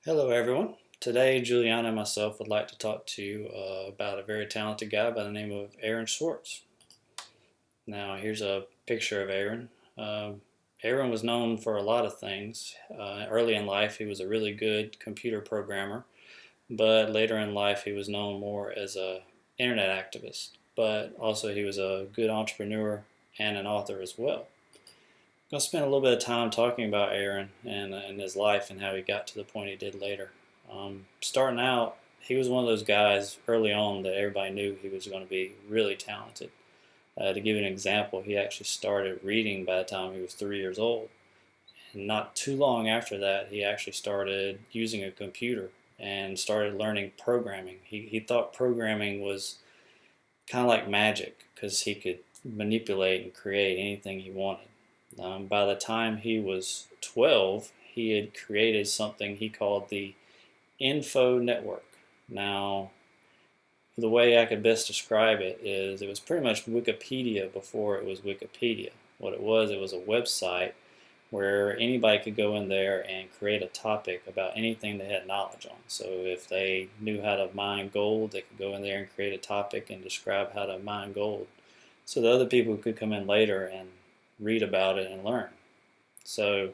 Hello everyone. Today Juliana and myself would like to talk to you about a very talented guy by the name of Aaron Swartz. Now here's a picture of Aaron. Aaron was known for a lot of things. Early in life he was a really good computer programmer, but later in life he was known more as a internet activist, but also he was a good entrepreneur and an author as well. I'm going to spend a little bit of time talking about Aaron and his life and how he got to the point he did later. Starting out, he was one of those guys early on that everybody knew he was going to be really talented. To give you an example, he actually started reading by the time he was 3 years old. And not too long after that, he actually started using a computer and started learning programming. He thought programming was kind of like magic because he could manipulate and create anything he wanted. By the time he was 12, he had created something he called the Info Network. Now, the way I could best describe it is it was pretty much Wikipedia before it was Wikipedia. What it was a website where anybody could go in there and create a topic about anything they had knowledge on. So if they knew how to mine gold, they could go in there and create a topic and describe how to mine gold. So the other people could come in later and read about it and learn. So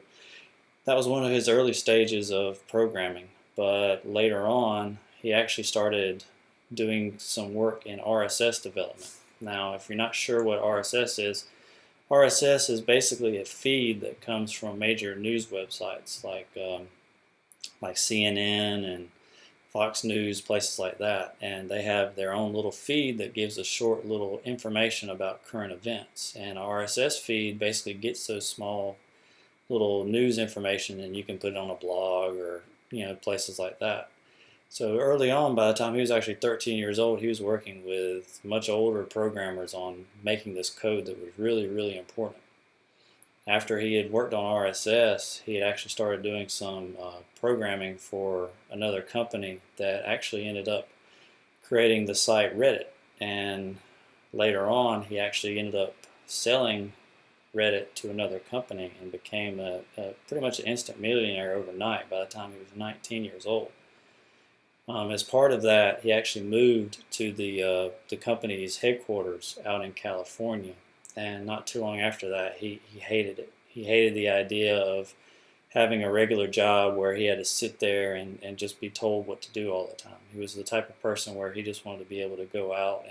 that was one of his early stages of programming. But later on, he actually started doing some work in RSS development. Now, if you're not sure what RSS is basically a feed that comes from major news websites like CNN and Fox News, places like that, and they have their own little feed that gives a short little information about current events. And an RSS feed basically gets those small little news information, and you can put it on a blog or places like that. So early on, by the time he was actually 13 years old, he was working with much older programmers on making this code that was really, really important. After he had worked on RSS, he had actually started doing some programming for another company that actually ended up creating the site Reddit. And later on, he actually ended up selling Reddit to another company and became pretty much an instant millionaire overnight by the time he was 19 years old. As part of that, he actually moved to the company's headquarters out in California. And not too long after that, he hated it. He hated the idea of having a regular job where he had to sit there and just be told what to do all the time. He was the type of person where he just wanted to be able to go out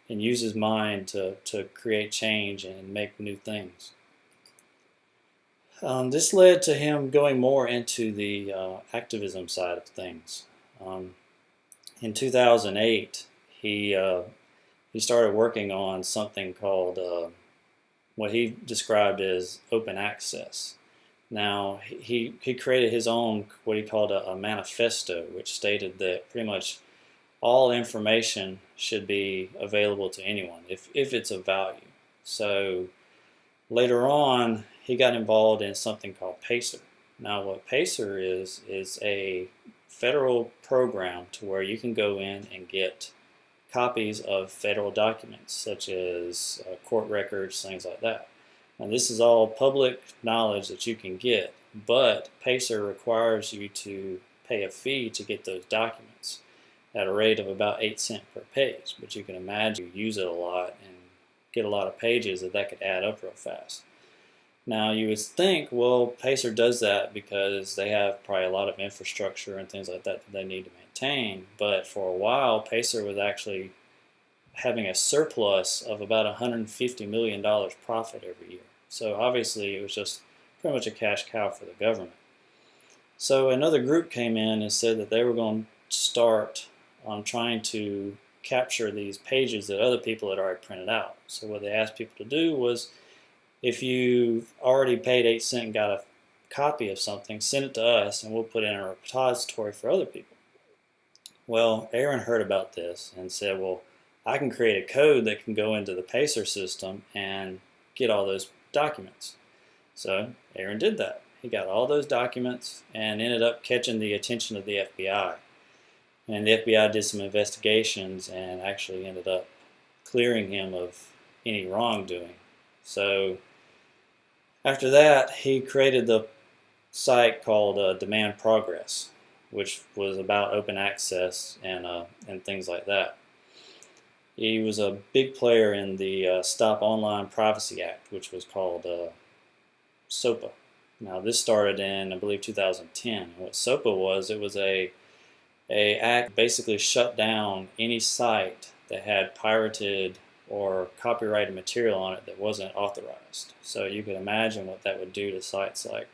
and use his mind to create change and make new things. This led to him going more into the activism side of things. In 2008, he started working on something called what he described as open access. Now, he created his own, what he called a manifesto, which stated that pretty much all information should be available to anyone if it's of value. So later on, he got involved in something called PACER. Now, what PACER is a federal program to where you can go in and get copies of federal documents, such as court records, things like that. Now, this is all public knowledge that you can get, but PACER requires you to pay a fee to get those documents at a rate of about 8 cents per page. But you can imagine you use it a lot and get a lot of pages that could add up real fast. Now, you would think, well, PACER does that because they have probably a lot of infrastructure and things like that they need to maintain. But for a while, PACER was actually having a surplus of about $150 million profit every year. So obviously, it was just pretty much a cash cow for the government. So another group came in and said that they were going to start on trying to capture these pages that other people had already printed out. So what they asked people to do was, if you've already paid 8 cents and got a copy of something, send it to us and we'll put it in a repository for other people. Well, Aaron heard about this and said, well, I can create a code that can go into the PACER system and get all those documents. So Aaron did that. He got all those documents and ended up catching the attention of the FBI. And the FBI did some investigations and actually ended up clearing him of any wrongdoing. So after that, he created the site called Demand Progress, which was about open access and things like that. He was a big player in the Stop Online Privacy Act, which was called SOPA. Now this started in, I believe, 2010. What SOPA was, it was a act basically shut down any site that had pirated or copyrighted material on it that wasn't authorized. So you could imagine what that would do to sites like,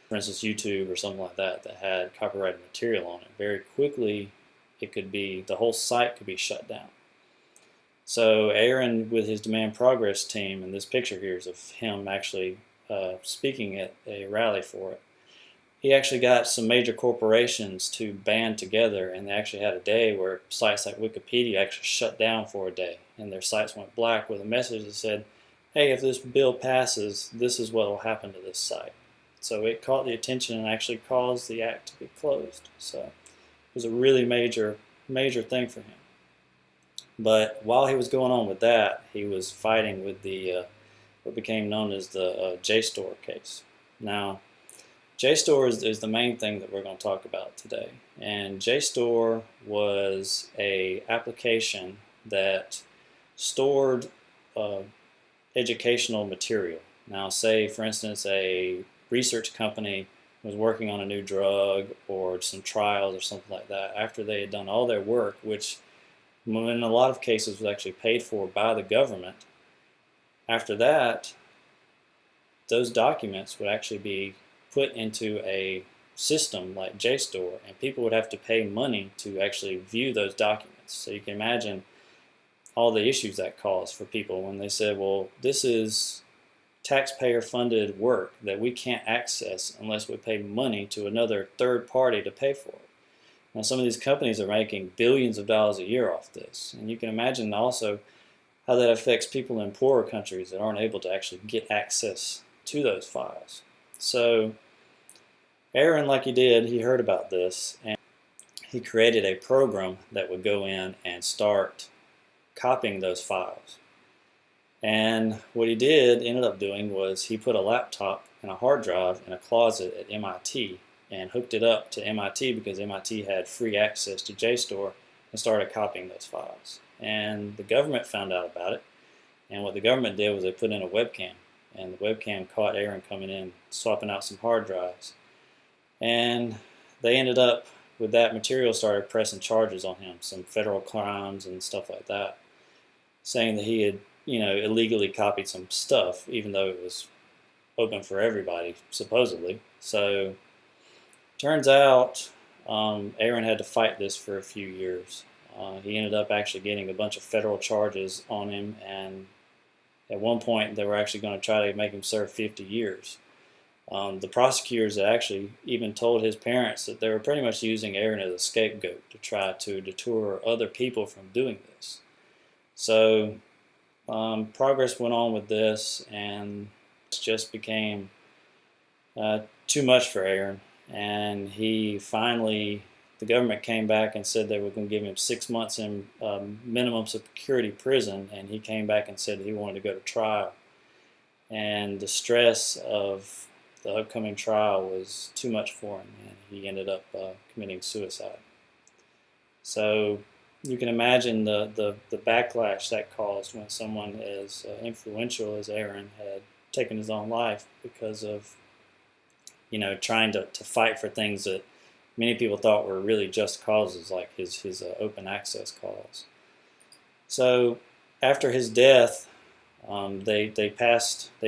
for instance, YouTube or something like that that had copyrighted material on it. Very quickly, the whole site could be shut down. So Aaron, with his Demand Progress team, and this picture here is of him actually speaking at a rally for it. He actually got some major corporations to band together, and they actually had a day where sites like Wikipedia actually shut down for a day, and their sites went black with a message that said, hey, if this bill passes, this is what will happen to this site. So it caught the attention and actually caused the act to be closed. So it was a really major thing for him. But while he was going on with that, he was fighting with the what became known as the JSTOR case. Now, JSTOR is the main thing that we're going to talk about today. And JSTOR was an application that stored educational material. Now, say, for instance, a research company was working on a new drug or some trials or something like that. After they had done all their work, which in a lot of cases was actually paid for by the government, after that, those documents would actually be put into a system like JSTOR, and people would have to pay money to actually view those documents. So you can imagine all the issues that caused for people when they said, well, this is taxpayer-funded work that we can't access unless we pay money to another third party to pay for it. Now, some of these companies are making billions of dollars a year off this, and you can imagine also how that affects people in poorer countries that aren't able to actually get access to those files. So Aaron, like he heard about this, and he created a program that would go in and start copying those files. And what he ended up doing was he put a laptop and a hard drive in a closet at MIT and hooked it up to MIT because MIT had free access to JSTOR, and started copying those files. And the government found out about it, and what the government did was they put in a webcam, and the webcam caught Aaron coming in, swapping out some hard drives. And they ended up, with that material, started pressing charges on him, some federal crimes and stuff like that, saying that he had, illegally copied some stuff, even though it was open for everybody, supposedly. So turns out Aaron had to fight this for a few years. He ended up actually getting a bunch of federal charges on him, and at one point they were actually going to try to make him serve 50 years. The prosecutors had actually even told his parents that they were pretty much using Aaron as a scapegoat to try to deter other people from doing this. So progress went on with this, and it just became too much for Aaron. And he finally, the government came back and said they were going to give him 6 months in minimum security prison, and he came back and said he wanted to go to trial. And the stress of the upcoming trial was too much for him, and he ended up committing suicide. So you can imagine the backlash that caused when someone as influential as Aaron had taken his own life because of trying to fight for things that many people thought were really just causes, like his open access cause. So after his death, they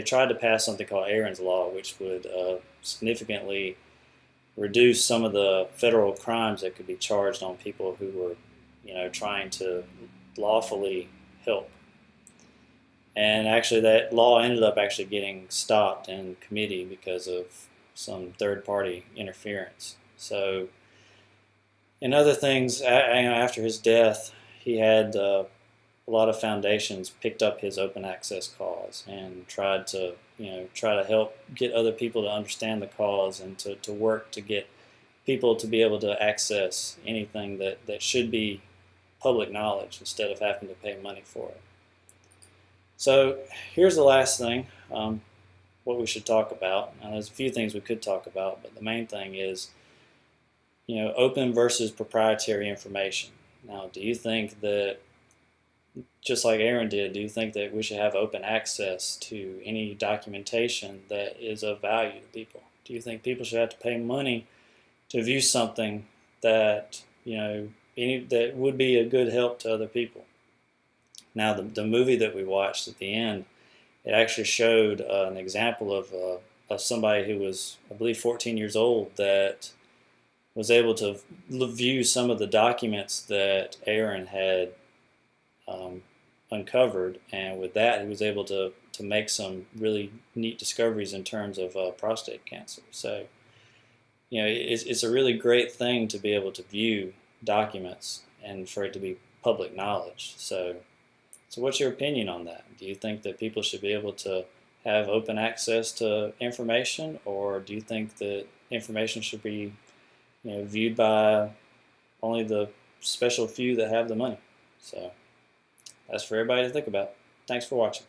tried to pass something called Aaron's Law, which would significantly reduce some of the federal crimes that could be charged on people who were trying to lawfully help. And actually that law ended up actually getting stopped in committee because of some third-party interference. So, in other things, after his death, he had a lot of foundations picked up his open access cause and tried to, help get other people to understand the cause and to work to get people to be able to access anything that should be public knowledge instead of having to pay money for it. So, here's the last thing. What we should talk about. Now, there's a few things we could talk about, but the main thing is open versus proprietary information. Now, do you think that, just like Aaron did, do you think that we should have open access to any documentation that is of value to people? Do you think people should have to pay money to view something that that would be a good help to other people? Now, the movie that we watched at the end, it actually showed an example of somebody who was, I believe, 14 years old that was able to view some of the documents that Aaron had uncovered, and with that he was able to make some really neat discoveries in terms of prostate cancer. So it's a really great thing to be able to view documents and for it to be public knowledge. So what's your opinion on that? Do you think that people should be able to have open access to information, or do you think that information should be viewed by only the special few that have the money? So that's for everybody to think about. Thanks for watching.